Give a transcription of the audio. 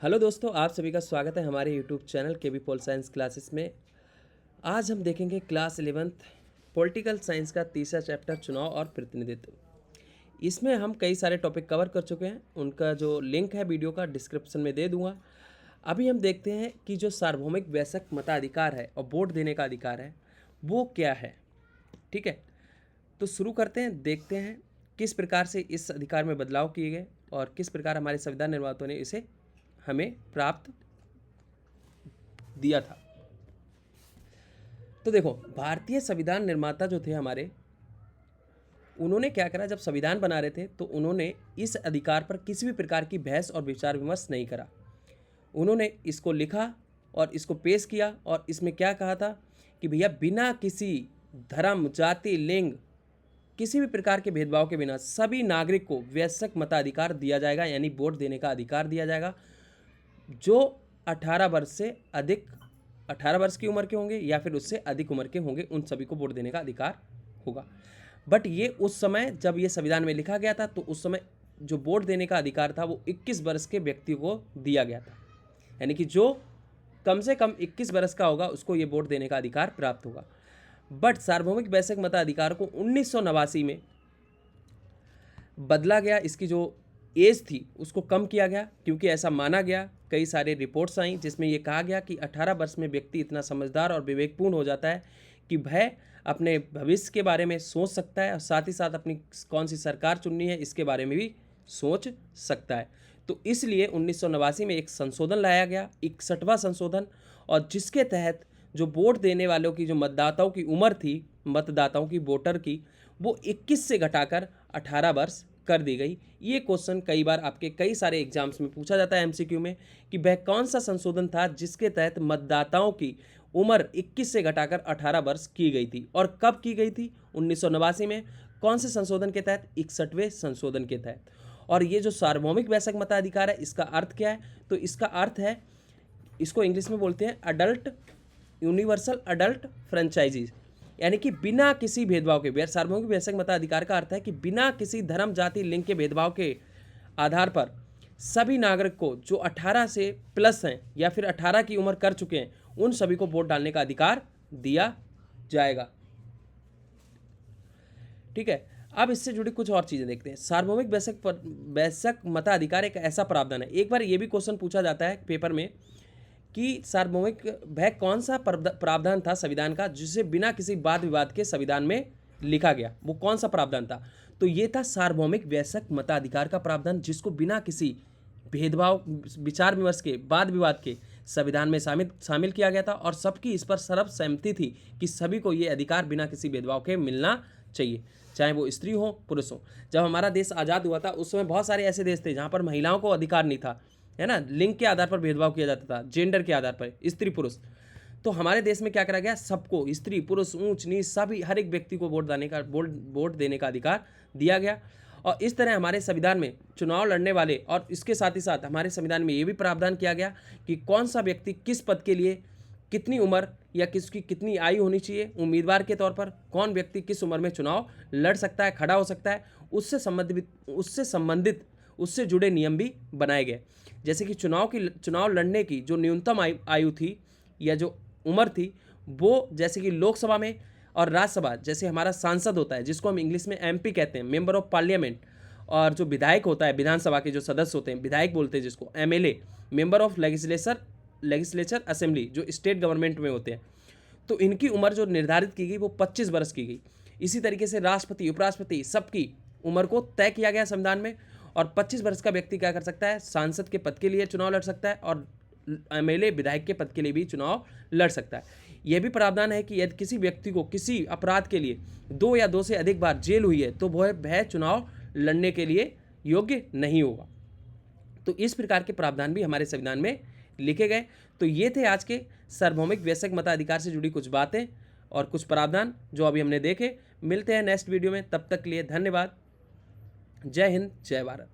Hello दोस्तों, आप सभी का स्वागत है हमारे यूट्यूब चैनल के बी पोल साइंस क्लासेस में। आज हम देखेंगे क्लास 11th पॉलिटिकल साइंस का तीसरा चैप्टर चुनाव और प्रतिनिधित्व। इसमें हम कई सारे टॉपिक कवर कर चुके हैं, उनका जो लिंक है वीडियो का डिस्क्रिप्शन में दे दूंगा। अभी हम देखते हैं कि जो सार्वभौमिक वयस्क मताधिकार है और वोट देने का अधिकार है वो क्या है। ठीक है, तो शुरू करते हैं, देखते हैं किस प्रकार से इस अधिकार में बदलाव किए गए और किस प्रकार हमारे संविधान निर्माताओं ने इसे हमें प्राप्त दिया था। तो देखो, भारतीय संविधान निर्माता जो थे हमारे, उन्होंने क्या करा, जब संविधान बना रहे थे तो उन्होंने इस अधिकार पर किसी भी प्रकार की बहस और विचार विमर्श नहीं करा। उन्होंने इसको लिखा और इसको पेश किया और इसमें क्या कहा था कि भैया बिना किसी धर्म, जाति, लिंग, किसी भी प्रकार के भेदभाव के बिना सभी नागरिक को वयस्क मताधिकार दिया जाएगा, यानी वोट देने का अधिकार दिया जाएगा। जो 18 वर्ष से अधिक 18 वर्ष की उम्र के होंगे या फिर उससे अधिक उम्र के होंगे, उन सभी को वोट देने का अधिकार होगा। बट ये उस समय जब ये संविधान में लिखा गया था तो उस समय जो वोट देने का अधिकार था वो 21 वर्ष के व्यक्ति को दिया गया था, यानी कि जो कम से कम 21 वर्ष का होगा उसको ये वोट देने का अधिकार प्राप्त होगा। बट सार्वभौमिक वयस्क मताधिकार को 1989 में बदला गया, इसकी जो एज थी उसको कम किया गया, क्योंकि ऐसा माना गया। कई सारे रिपोर्ट्स आई जिसमें यह कहा गया कि 18 वर्ष में व्यक्ति इतना समझदार और विवेकपूर्ण हो जाता है कि वह अपने भविष्य के बारे में सोच सकता है और साथ ही साथ अपनी कौन सी सरकार चुननी है इसके बारे में भी सोच सकता है। तो इसलिए 1989 में एक संशोधन लाया गया, 61वां संशोधन, और जिसके तहत जो वोट देने वालों की जो मतदाताओं की उम्र थी, मतदाताओं की वोटर की, वो 21 से घटाकर 18 वर्ष कर दी गई। ये क्वेश्चन कई बार आपके कई सारे एग्जाम्स में पूछा जाता है एमसीक्यू में कि वह कौन सा संशोधन था जिसके तहत मतदाताओं की उम्र 21 से घटाकर 18 वर्ष की गई थी और कब की गई थी। 1989 में कौन से संशोधन के तहत? 61वें संशोधन के तहत। और ये जो सार्वभौमिक वयस्क मताधिकार है, इसका अर्थ क्या है? तो इसका अर्थ है, इसको इंग्लिश में बोलते हैं अडल्ट यूनिवर्सल अडल्ट फ्रेंचाइजीज, यानी कि बिना किसी भेदभाव के, सार्वभौमिक वयस्क मताधिकार का अर्थ है कि बिना किसी धर्म, जाति, लिंग के भेदभाव के आधार पर सभी नागरिक को जो 18 से प्लस हैं या फिर 18 की उम्र कर चुके हैं, उन सभी को वोट डालने का अधिकार दिया जाएगा। ठीक है, अब इससे जुड़ी कुछ और चीजें देखते हैं। सार्वभौमिक वयस्क मताधिकार एक ऐसा प्रावधान है, एक बार ये भी क्वेश्चन पूछा जाता है पेपर में कि सार्वभौमिक वह कौन सा प्रावधान था संविधान का जिसे बिना किसी वाद विवाद के संविधान में लिखा गया, वो कौन सा प्रावधान था? तो ये था सार्वभौमिक वयस्क मताधिकार का प्रावधान, जिसको बिना किसी भेदभाव, विचार विमर्श के, वाद विवाद के संविधान में शामिल किया गया था और सबकी इस पर सर्वसहमति थी कि सभी को ये अधिकार बिना किसी भेदभाव के मिलना चाहिए, चाहे वो स्त्री हो, पुरुष हो। जब हमारा देश आज़ाद हुआ था उस समय बहुत सारे ऐसे देश थे जहाँ पर महिलाओं को अधिकार नहीं था, है ना, लिंग के आधार पर भेदभाव किया जाता था, जेंडर के आधार पर, स्त्री पुरुष। तो हमारे देश में क्या करा गया, सबको, स्त्री पुरुष, ऊंच नीच, सभी, हर एक व्यक्ति को वोट देने का अधिकार दिया गया। और इस तरह हमारे संविधान में चुनाव लड़ने वाले, और इसके साथ ही साथ हमारे संविधान में ये भी प्रावधान किया गया कि कौन सा व्यक्ति किस पद के लिए कितनी उम्र या किसकी कितनी आयु होनी चाहिए, उम्मीदवार के तौर पर कौन व्यक्ति किस उम्र में चुनाव लड़ सकता है, खड़ा हो सकता है, उससे संबंधित उससे जुड़े नियम भी बनाए गए। जैसे कि चुनाव लड़ने की जो न्यूनतम आयु थी या जो उम्र थी, वो जैसे कि लोकसभा में और राज्यसभा, जैसे हमारा सांसद होता है जिसको हम इंग्लिश में एमपी कहते हैं, मेंबर ऑफ पार्लियामेंट, और जो विधायक होता है, विधानसभा के जो सदस्य होते हैं, विधायक बोलते हैं जिसको, MLA, member of legislature assembly, जो स्टेट गवर्नमेंट में होते हैं, तो इनकी उम्र जो निर्धारित की गई वो 25 वर्ष की गई। इसी तरीके से राष्ट्रपति, उपराष्ट्रपति, सबकी उम्र को तय किया गया संविधान में, और 25 वर्ष का व्यक्ति क्या कर सकता है, सांसद के पद के लिए चुनाव लड़ सकता है और एमएलए, विधायक के पद के लिए भी चुनाव लड़ सकता है। यह भी प्रावधान है कि यदि किसी व्यक्ति को किसी अपराध के लिए 2 या 2 से अधिक बार जेल हुई है तो वह चुनाव लड़ने के लिए योग्य नहीं होगा। तो इस प्रकार के प्रावधान भी हमारे संविधान में लिखे गए। तो ये थे आज के सार्वभौमिक वयस्क मताधिकार से जुड़ी कुछ बातें और कुछ प्रावधान जो अभी हमने देखे। मिलते हैं नेक्स्ट वीडियो में, तब तक के लिए धन्यवाद। जय हिंद, जय भारत।